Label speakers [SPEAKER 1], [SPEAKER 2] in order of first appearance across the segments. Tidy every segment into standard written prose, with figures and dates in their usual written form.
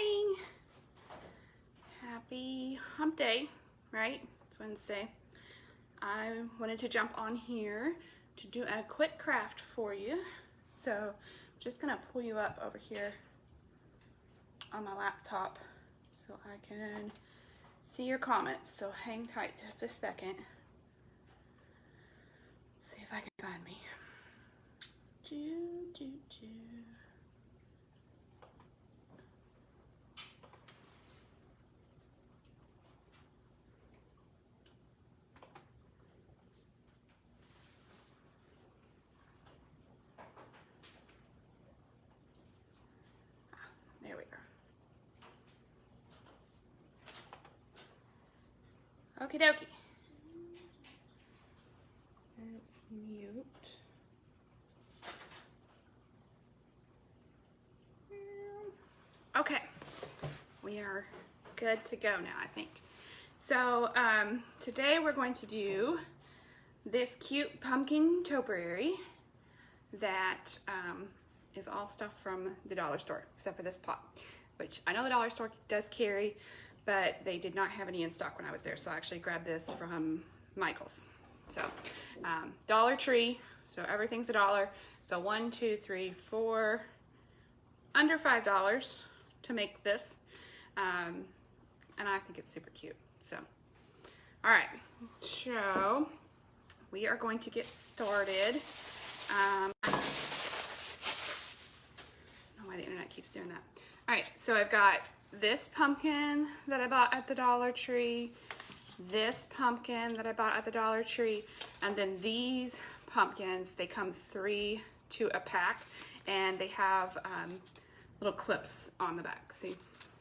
[SPEAKER 1] morning. Happy hump day, right? It's Wednesday. I wanted to jump on here to do a quick craft for you. So I'm just gonna pull you up over here on my laptop so I can see your comments. So hang tight just a second. See if I can find me. There we go. Okie dokie. Let's mute. Okay, we are good to go now, I think. So today we're going to do this cute pumpkin topiary that is all stuff from the dollar store, except for this pot, which I know the dollar store does carry, but they did not have any in stock when I was there, so I actually grabbed this from Michael's. So Dollar Tree, so everything's $1. So 1, 2, 3, 4, under $5 to make this, and I think it's super cute. So all right, so we are going to get started. I don't know why the internet keeps doing that. All right, so I've got this pumpkin that I bought at the Dollar Tree, this pumpkin that I bought at the Dollar Tree, and then these pumpkins, they come 3 to a pack, and they have little clips on the back, see?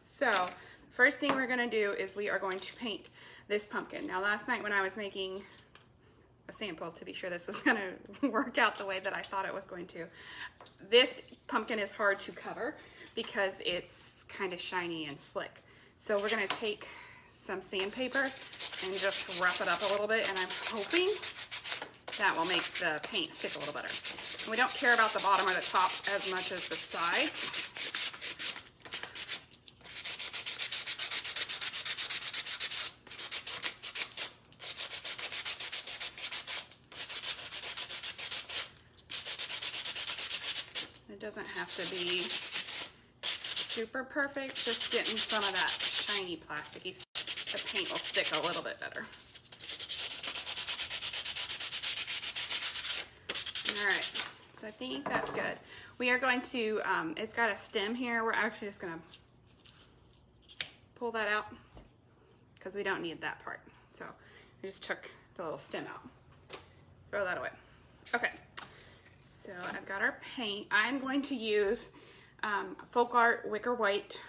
[SPEAKER 1] So first thing we're gonna do is we are going to paint this pumpkin. Now last night when I was making a sample to be sure this was gonna work out the way that I thought it was going to, this pumpkin is hard to cover because it's kind of shiny and slick. So we're gonna take some sandpaper and just wrap it up a little bit, and I'm hoping that will make the paint stick a little better. And we don't care about the bottom or the top as much as the sides. It doesn't have to be super perfect, just getting some of that shiny plasticky stuff. The paint will stick a little bit better. All right, so I think that's good. We are going to, it's got a stem here. We're actually just gonna pull that out because we don't need that part. So we just took the little stem out. Throw that away. Okay, so I've got our paint. I'm going to use Folk Art Wicker White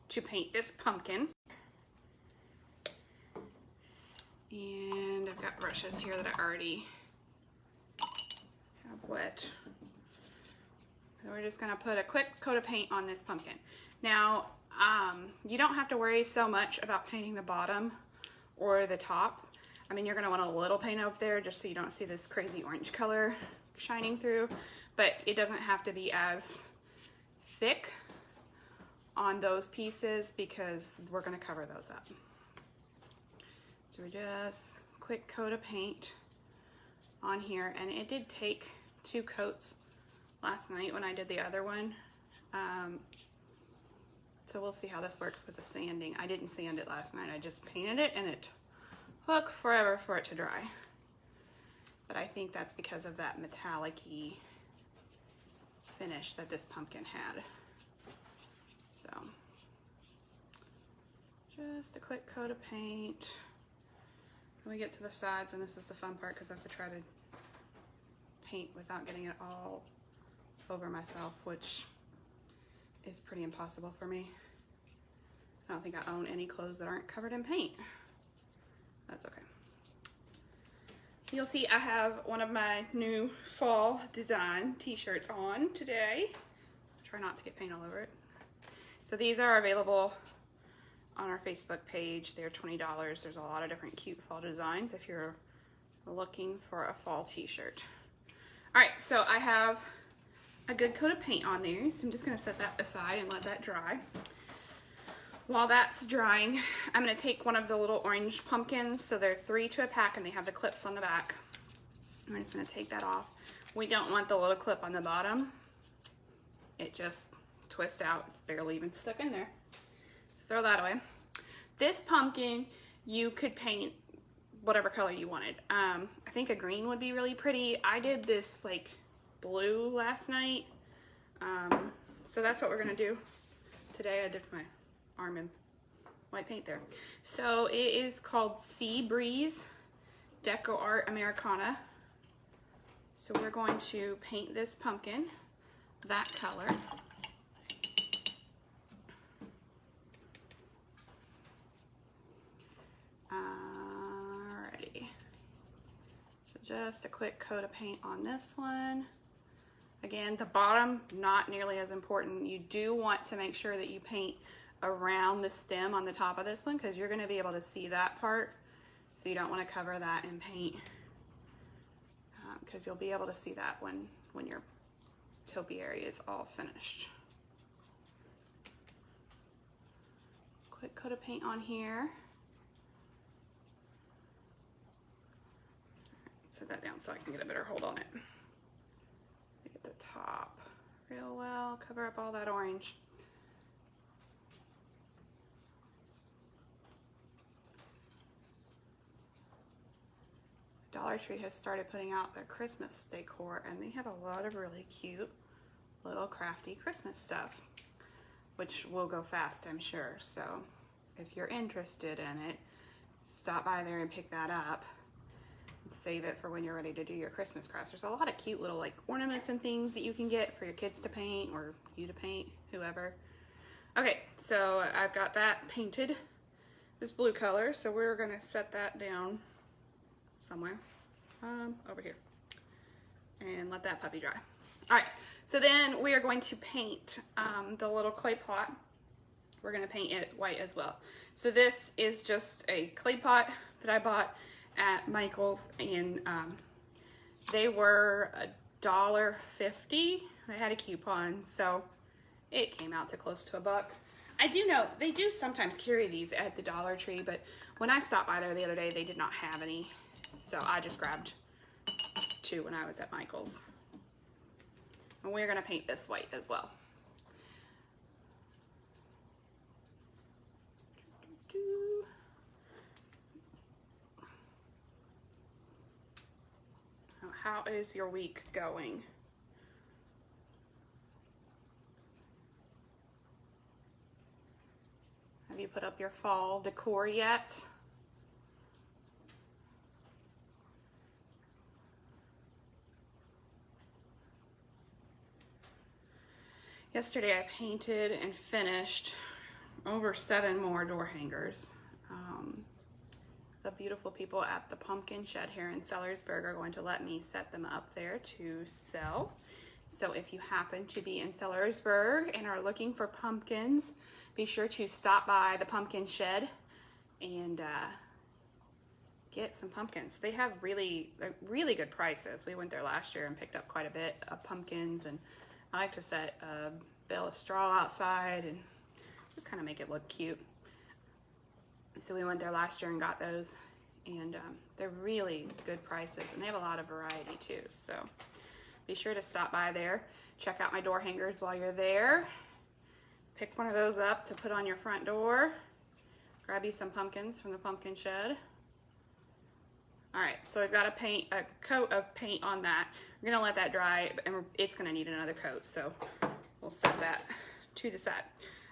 [SPEAKER 1] to paint this pumpkin. And I've got brushes here that I already have wet. So we're just gonna put a quick coat of paint on this pumpkin. Now, you don't have to worry so much about painting the bottom or the top. I mean, you're gonna want a little paint up there just so you don't see this crazy orange color shining through, but it doesn't have to be as thick on those pieces because we're gonna cover those up. So we just quick coat of paint on here, and it did take 2 coats last night when I did the other one. So we'll see how this works with the sanding. I didn't sand it last night, I just painted it, and it took forever for it to dry. But I think that's because of that metallic-y finish that this pumpkin had. So just a quick coat of paint. When we get to the sides, and this is the fun part because I have to try to paint without getting it all over myself, which is pretty impossible for me. I don't think I own any clothes that aren't covered in paint. That's okay. You'll see I have one of my new fall design t-shirts on today. Try not to get paint all over it. So these are available on our Facebook page. They're $20. There's a lot of different cute fall designs if you're looking for a fall t-shirt. All right, so I have a good coat of paint on there, so I'm just gonna set that aside and let that dry. While that's drying, I'm gonna take one of the little orange pumpkins. So they're 3 to a pack and they have the clips on the back. I'm just gonna take that off. We don't want the little clip on the bottom. It just twists out, it's barely even stuck in there. So throw that away. This pumpkin, you could paint whatever color you wanted. I think a green would be really pretty. I did this like blue last night. So that's what we're gonna do. Today I dipped my arm in white paint there. So it is called Sea Breeze Deco Art Americana. So we're going to paint this pumpkin that color. Alrighty. So just a quick coat of paint on this one. Again, the bottom, not nearly as important. You do want to make sure that you paint around the stem on the top of this one because you're going to be able to see that part. So you don't want to cover that in paint because you'll be able to see that when your topiary is all finished. Quick coat of paint on here. Set that down so I can get a better hold on it. Get the top real well, cover up all that orange. Dollar Tree has started putting out their Christmas decor and they have a lot of really cute little crafty Christmas stuff, which will go fast, I'm sure. So if you're interested in it, stop by there and pick that up and save it for when you're ready to do your Christmas crafts. There's a lot of cute little like ornaments and things that you can get for your kids to paint or you to paint, whoever. Okay, so I've got that painted this blue color, so we're gonna set that down somewhere over here and let that puppy dry. All right, so then we are going to paint the little clay pot. We're gonna paint it white as well. So this is just a clay pot that I bought at Michael's and they were $1.50. I had a coupon, so it came out to close to $1. I do know they do sometimes carry these at the Dollar Tree, but when I stopped by there the other day, they did not have any. So I just grabbed 2 when I was at Michael's. And we're gonna paint this white as well. How is your week going? Have you put up your fall decor yet? Yesterday I painted and finished over 7 more door hangers. The beautiful people at the Pumpkin Shed here in Sellersburg are going to let me set them up there to sell. So if you happen to be in Sellersburg and are looking for pumpkins, be sure to stop by the Pumpkin Shed and get some pumpkins. They have really good prices. We went there last year and picked up quite a bit of pumpkins, and I like to set a bale of straw outside and just kind of make it look cute. So we went there last year and got those, and they're really good prices, and they have a lot of variety too. So be sure to stop by there. Check out my door hangers while you're there. Pick one of those up to put on your front door. Grab you some pumpkins from the Pumpkin Shed. All right, so we've got a coat of paint on that. We're gonna let that dry, and it's gonna need another coat, so we'll set that to the side.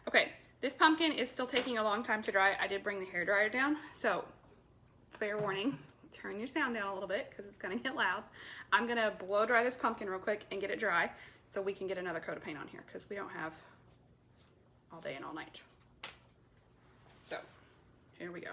[SPEAKER 1] Okay, this pumpkin is still taking a long time to dry. I did bring the hairdryer down, so fair warning, turn your sound down a little bit because it's gonna get loud. I'm gonna blow dry this pumpkin real quick and get it dry so we can get another coat of paint on here because we don't have all day and all night. So, here we go.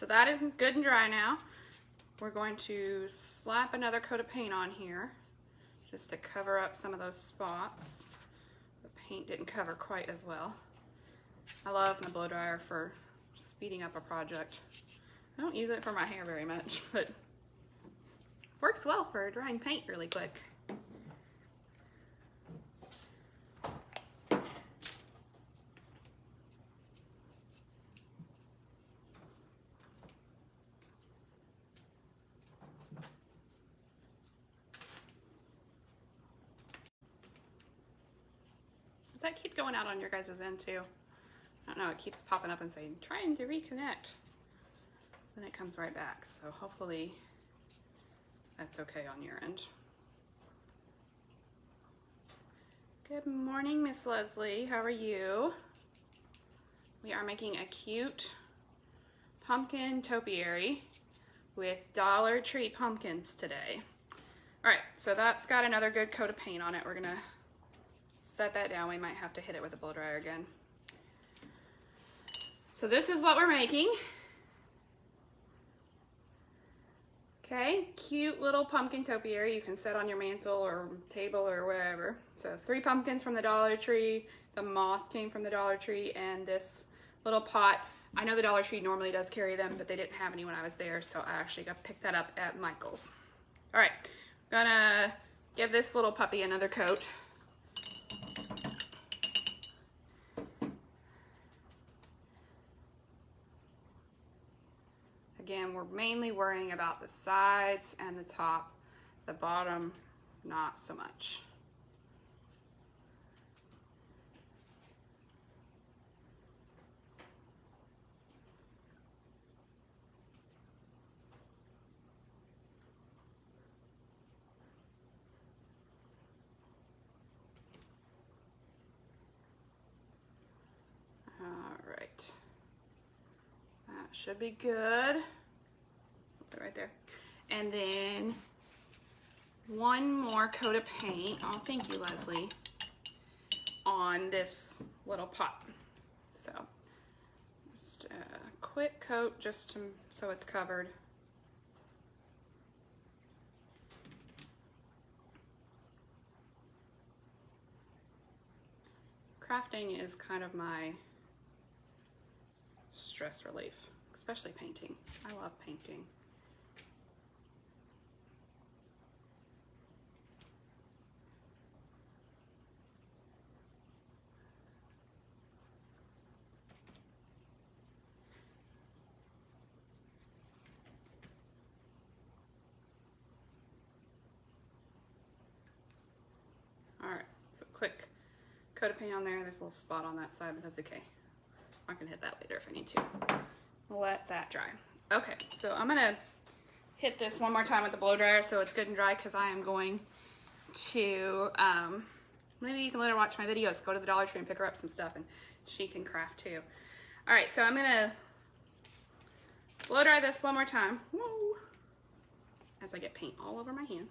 [SPEAKER 1] That is good and dry now. we're going to slap another coat of paint on here just to cover up some of those spots. The paint didn't cover quite as well. I love my blow dryer for speeding up a project. I don't use it for my hair very much, but works well for drying paint really quick. Does that keep going out on your guys' end too? I don't know, it keeps popping up and saying, trying to reconnect. Then it comes right back, so hopefully that's okay on your end. Good morning, Miss Leslie, how are you? We are making a cute pumpkin topiary with Dollar Tree pumpkins today. All right, so that's got another good coat of paint on it. We're gonna set that down. We might have to hit it with a blow dryer again. So this is what we're making. Okay, cute little pumpkin topiary you can set on your mantle or table or wherever. So 3 pumpkins from the Dollar Tree, the moss came from the Dollar Tree, and this little pot. I know the Dollar Tree normally does carry them, but they didn't have any when I was there, so I actually got picked that up at Michael's. All right, gonna give this little puppy another coat. Again, we're mainly worrying about the sides and the top, the bottom, not so much. All right, that should be good. Put it right there. And then one more coat of paint, oh thank you Leslie, on this little pot. So just a quick coat just to, so it's covered. Crafting is kind of my stress relief, especially painting. I love painting. All right, so quick coat of paint on there. There's a little spot on that side, but that's okay. I can hit that later if I need to. Let that dry. Okay, so I'm gonna hit this one more time with the blow dryer so it's good and dry, because I am going to, maybe you can let her watch my videos. Go to the Dollar Tree and pick her up some stuff and she can craft too. All right, so I'm gonna blow dry this one more time. Whoa. As I get paint all over my hand.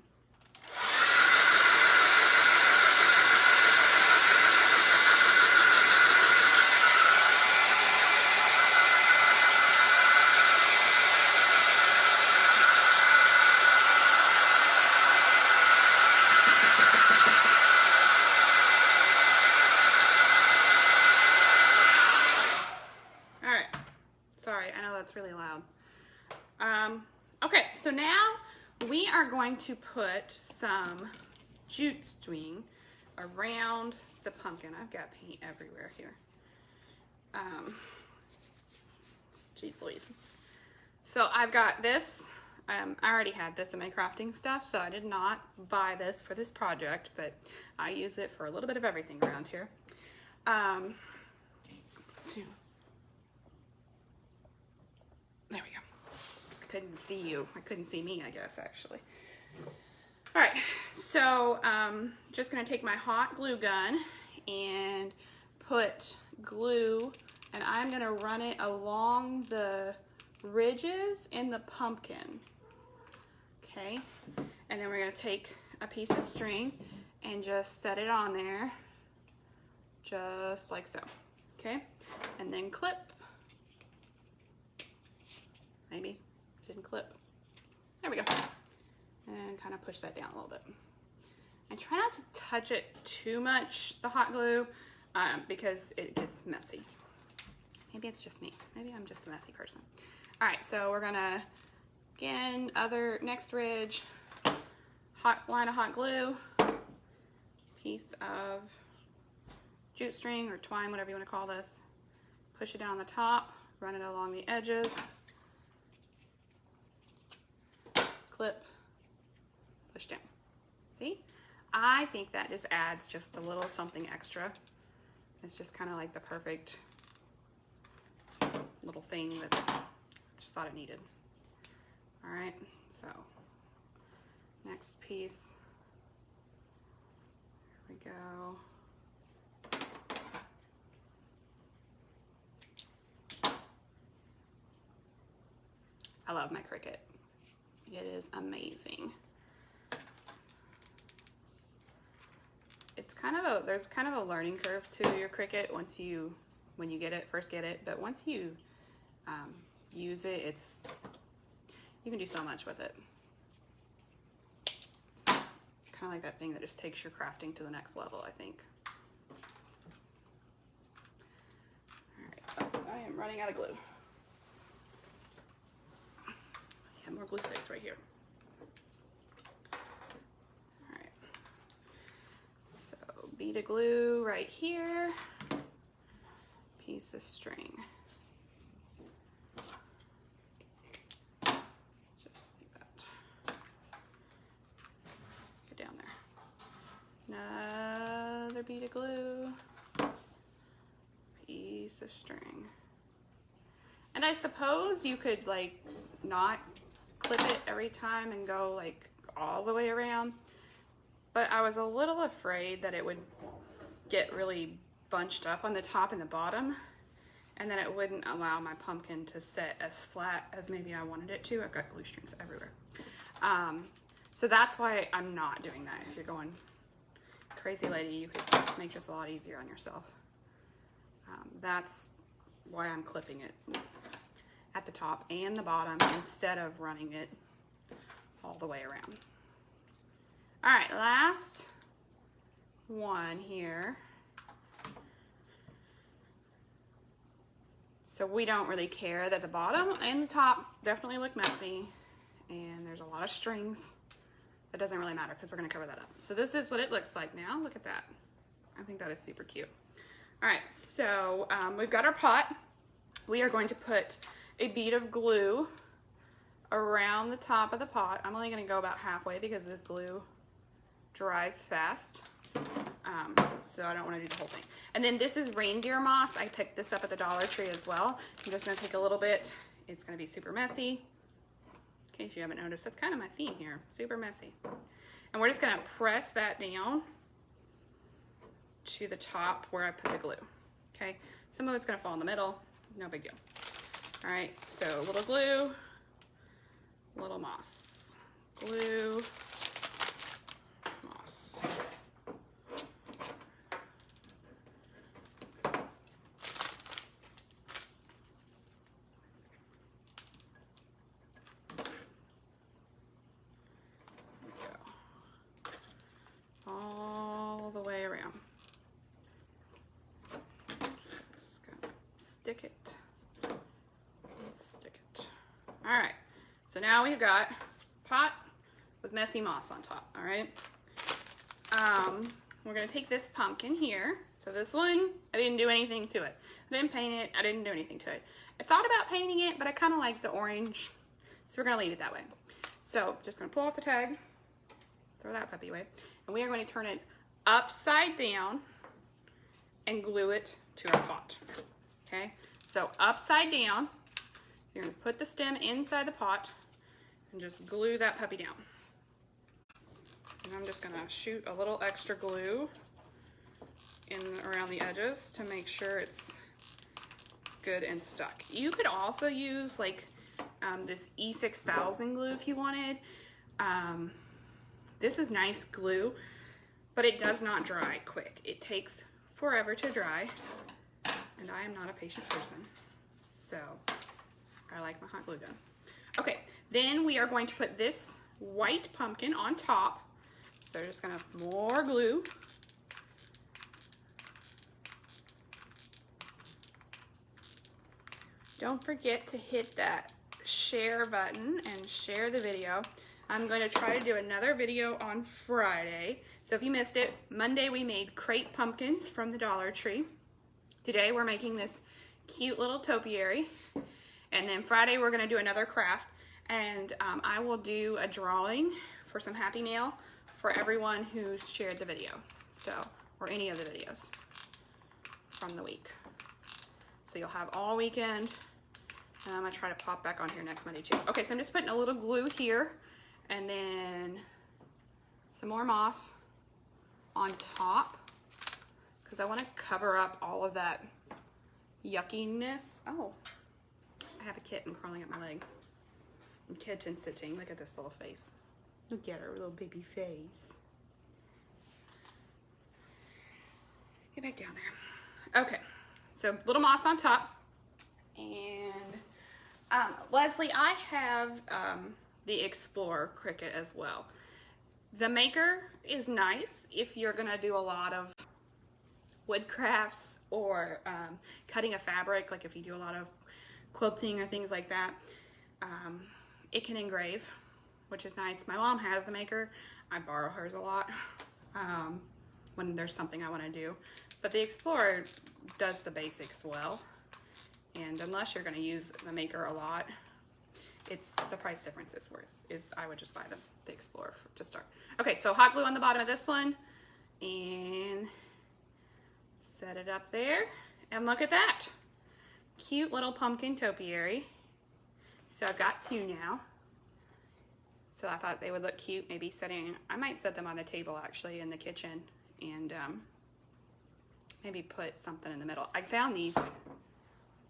[SPEAKER 1] That's really loud. Okay, so now we are going to put some jute string around the pumpkin. I've got paint everywhere here. Geez Louise. So I've got this. I already had this in my crafting stuff, so I did not buy this for this project, but I use it for a little bit of everything around here. There we go. I couldn't see you. I couldn't see me, I guess, actually. All right, so just gonna take my hot glue gun and put glue, and I'm gonna run it along the ridges in the pumpkin. Okay, and then we're gonna take a piece of string and just set it on there, just like so. Okay, and then clip. Maybe didn't clip. There push that down a little bit. And try not to touch it too much, the hot glue, because it gets messy. Maybe it's just me. Maybe I'm just a messy person. All right, so we're gonna, again, next ridge, line of hot glue, piece of jute string or twine, whatever you want to call this. Push it down on the top, run it along the edges, clip, push down. See? I think that just adds just a little something extra. It's just kind of like the perfect little thing that I just thought it needed. All right, so next piece, here we go. I love my Cricut. It is amazing. It's kind of there's kind of a learning curve to your Cricut when you first get it, but once you use it, you can do so much with it. It's kind of like that thing that just takes your crafting to the next level, I think. All right, I am running out of glue. I have more glue sticks right here. All right, so bead of glue right here, piece of string. Just like that. Get down there. Another bead of glue, piece of string. And I suppose you could like not clip it every time and go like all the way around, but I was a little afraid that it would get really bunched up on the top and the bottom, and then it wouldn't allow my pumpkin to set as flat as maybe I wanted it to. I've got glue strings everywhere. So that's why I'm not doing that. If you're going crazy lady, you could make this a lot easier on yourself. That's why I'm clipping it at the top and the bottom instead of running it all the way around. All right, last one here. So we don't really care that the bottom and the top definitely look messy and there's a lot of strings. That doesn't really matter because we're gonna cover that up. So this is what it looks like now. Look at that. I think that is super cute. All right, so we've got our pot. We are going to put a bead of glue around the top of the pot. I'm only gonna go about halfway because this glue dries fast. So I don't wanna do the whole thing. And then this is reindeer moss. I picked this up at the Dollar Tree as well. I'm just gonna take a little bit. It's gonna be super messy. In case you haven't noticed, that's kind of my theme here, super messy. And we're just gonna press that down to the top where I put the glue, okay? Some of it's gonna fall in the middle, no big deal. All right, so a little glue, little moss, glue, moss. All the way around. Just gonna stick it. Stick it. All right, so now we've got pot with messy moss on top. All right, we're gonna take this pumpkin here. So this one, I didn't do anything to it. I didn't paint it. I didn't do anything to it. I thought about painting it, but I kind of like the orange, so we're gonna leave it that way. So just gonna pull off the tag, throw that puppy away, and we are going to turn it upside down and glue it to our pot. Okay, so upside down. You're gonna put the stem inside the pot and just glue that puppy down. And I'm just gonna shoot a little extra glue in around the edges to make sure it's good and stuck. You could also use like this E6000 glue if you wanted. This is nice glue, but it does not dry quick. It takes forever to dry, and I am not a patient person, so I like my hot glue gun. Okay, then we are going to put this white pumpkin on top. So just gonna more glue. Don't forget to hit that share button and share the video. I'm going to try to do another video on Friday. So if you missed it, Monday we made crepe pumpkins from the Dollar Tree. Today we're making this cute little topiary. And then Friday we're going to do another craft. And I will do a drawing for some Happy Mail for everyone who's shared the video. So, or any of the videos from the week. So you'll have all weekend. And I'm gonna try to pop back on here next Monday too. Okay, so I'm just putting a little glue here and then some more moss on top because I want to cover up all of that yuckiness. Oh, I have a kitten crawling up my leg. I'm kitten sitting. Look at this little face. Look at her little baby face. Get back down there. Okay, so little moss on top. And Leslie, I have the Explorer Cricut as well. The Maker is nice if you're gonna do a lot of wood crafts or cutting a fabric, like if you do a lot of quilting or things like that. It can engrave, which is nice. My mom has the Maker. I borrow hers a lot when there's something I want to do. But the Explorer does the basics well. And unless you're going to use the Maker a lot, it's the price difference is worth. I would just buy the Explorer to start. Okay, so hot glue on the bottom of this one, and set it up there. And look at that, cute little pumpkin topiary. So I've got two now. So I thought they would look cute. Maybe setting. I might set them on the table actually in the kitchen, and maybe put something in the middle. I found these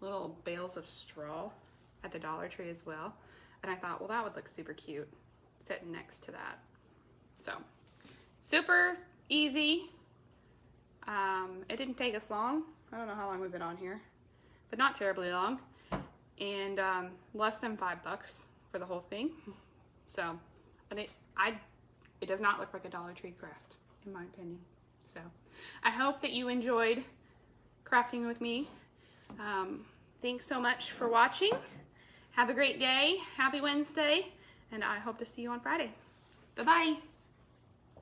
[SPEAKER 1] little bales of straw at the Dollar Tree as well. And I thought, well, that would look super cute sitting next to that. So, super easy. It didn't take us long. I don't know how long we've been on here, but not terribly long. And less than $5 for the whole thing. So, and it does not look like a Dollar Tree craft, in my opinion. So, I hope that you enjoyed crafting with me. Thanks so much for watching. Have a great day. Happy Wednesday. And I hope to see you on Friday. Bye-bye.